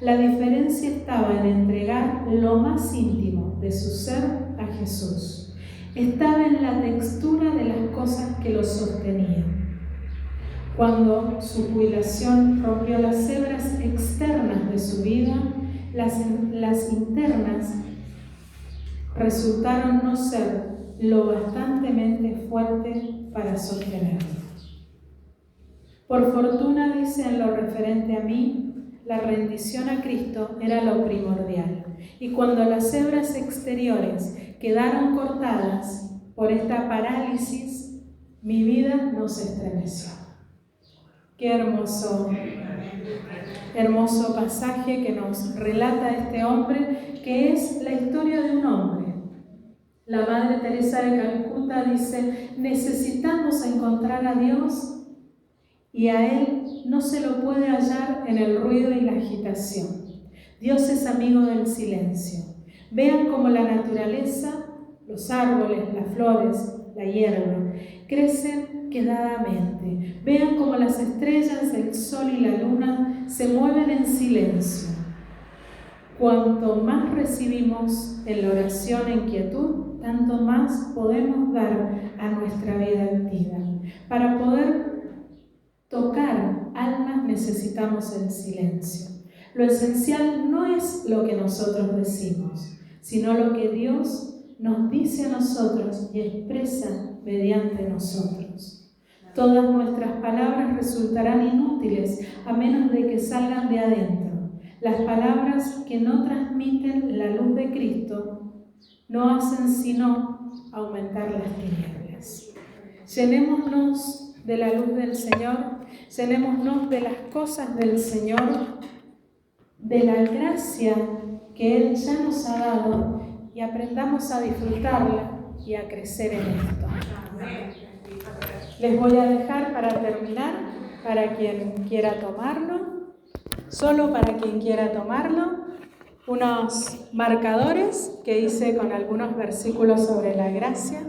La diferencia estaba en entregar lo más íntimo de su ser a Jesús. Estaba en la textura de las cosas que lo sostenían. Cuando su jubilación rompió las hebras externas de su vida, las internas resultaron no ser lo bastantemente fuerte para sostenerlo. Por fortuna, dice, en lo referente a mí, la rendición a Cristo era lo primordial. Y cuando las hebras exteriores quedaron cortadas por esta parálisis, mi vida no se estremeció. Qué hermoso pasaje que nos relata este hombre, que es la historia de un hombre. La Madre Teresa de Calcuta dice: necesitamos encontrar a Dios y a Él no se lo puede hallar en el ruido y la agitación. Dios es amigo del silencio. Vean cómo la naturaleza, los árboles, las flores, la hierba, crecen quedadamente. Vean cómo las estrellas, el sol y la luna se mueven en silencio. Cuanto más recibimos en la oración en quietud, tanto más podemos dar a nuestra vida activa. Para poder tocar almas necesitamos el silencio. Lo esencial no es lo que nosotros decimos, sino lo que Dios nos dice a nosotros y expresa mediante nosotros. Todas nuestras palabras resultarán inútiles a menos de que salgan de adentro. Las palabras que no transmiten la luz de Cristo no hacen sino aumentar las tinieblas. Llenémonos de la luz del Señor, llenémonos de las cosas del Señor, de la gracia que Él ya nos ha dado, y aprendamos a disfrutarla y a crecer en esto. Les voy a dejar para terminar, para quien quiera tomarlo, solo para quien quiera tomarlo, unos marcadores que hice con algunos versículos sobre la gracia.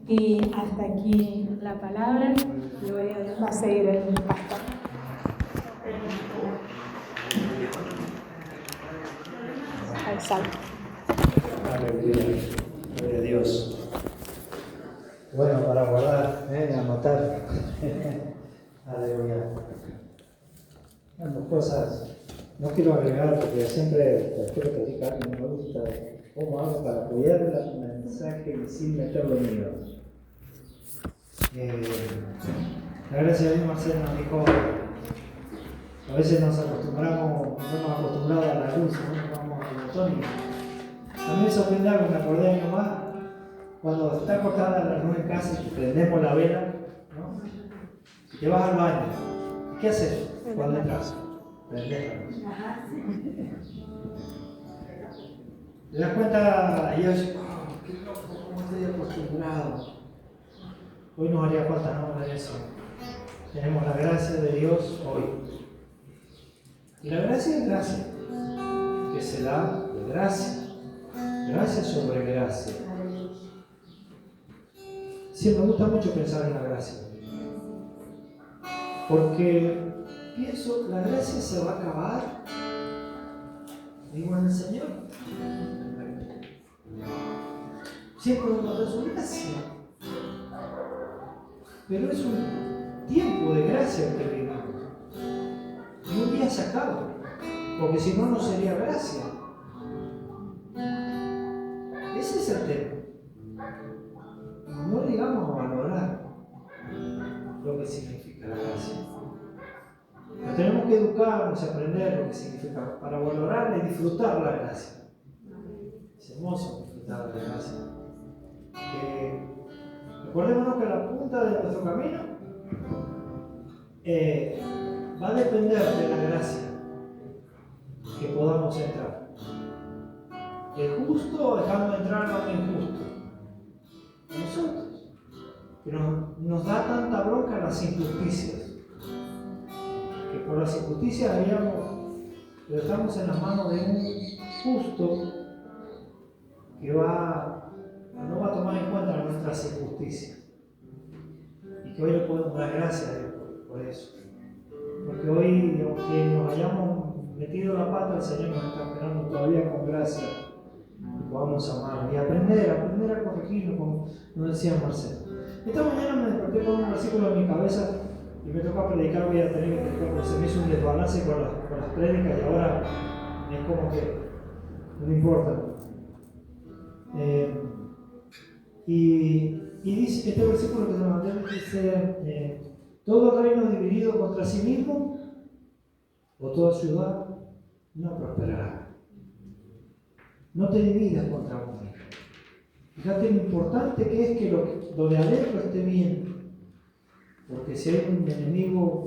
Y hasta aquí la palabra. Gloria a Dios. Va a seguir el pastor. Al salto. Aleluya. Gloria a Dios. Bueno, para guardar, anotar. Aleluya. Bueno, cosas. No quiero agregar porque siempre quiero platicar, me gusta cómo hago para apoyar el mensaje sin meterlo mío. La gracia de Dios, Marcelo nos dijo, a veces nos acostumbramos, no hemos acostumbrado a la luz, no vamos al botón. A mí me sorprende algo, me acordé de mi mamá, cuando está cortada la luz en casa y prendemos la vela, ¿no? Y te vas al baño, ¿qué haces cuando entras? Prender la luz. ¿Te das cuenta? Y yo digo, qué loco, cómo estoy acostumbrado. Hoy nos haría falta nada de eso. Tenemos la gracia de Dios hoy. Y la gracia es gracia, que se da de gracia. Gracia sobre gracia. Sí, me gusta mucho pensar en la gracia. Porque pienso, la gracia se va a acabar. Digo en el Señor. Siempre nos da su gracia. Pero es un tiempo de gracia que vivimos. Y un día se acaba. Porque si no, no sería gracia. Ese es el tema. No digamos a valorar lo que significa la gracia. Pero tenemos que educarnos y aprender lo que significa para valorarla y disfrutar la gracia. Es hermoso disfrutar de la gracia. Recordémonos que la punta de nuestro camino va a depender de la gracia que podamos entrar. El justo dejando entrar a un injusto. A nosotros. Que nos da tanta bronca las injusticias. Que por las injusticias pero estamos en las manos de un justo que no va a tomar en cuenta nuestras injusticias. Y que hoy le podemos dar gracias a Dios por eso. Porque hoy, aunque nos hayamos metido la pata, el Señor nos está esperando todavía con gracia y podamos amar y aprender a corregirnos, como nos decía Marcelo. Esta mañana me desperté con un versículo en mi cabeza y me toca predicar, voy a tener que predicar porque se me hizo un desbalance con las prédicas y ahora es como que no me importa. Y dice, este versículo que nos mandé dice, todo reino dividido contra sí mismo o toda ciudad no prosperará. No te dividas contra uno. Fíjate lo importante que es que lo de adentro esté bien. Porque si hay un enemigo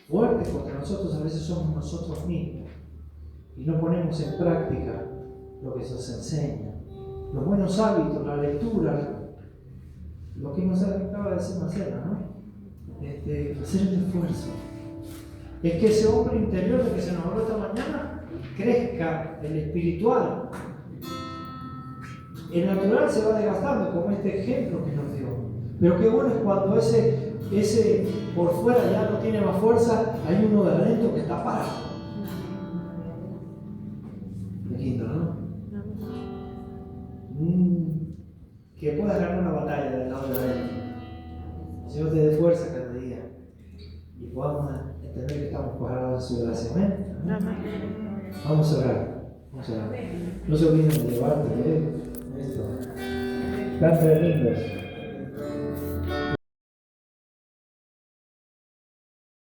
fuerte contra nosotros, a veces somos nosotros mismos. Y no ponemos en práctica lo que se nos enseña. Los buenos hábitos, la lectura, lo que nos acaba de decir Marcela, ¿no? Hacer el esfuerzo. Es que ese hombre interior de que se nos habló esta mañana crezca, el espiritual. El natural se va desgastando, como este ejemplo que nos dio. Pero qué bueno es cuando ese por fuera ya no tiene más fuerza, hay uno de adentro que está parado. Qué lindo, ¿no? Que puedas ganar una batalla del lado de adentro. El Señor te dé fuerza cada día y podamos entender que estamos parados en su gracia. Amén. Vamos a orar. No se olviden de llevarte esto. Están tremendos.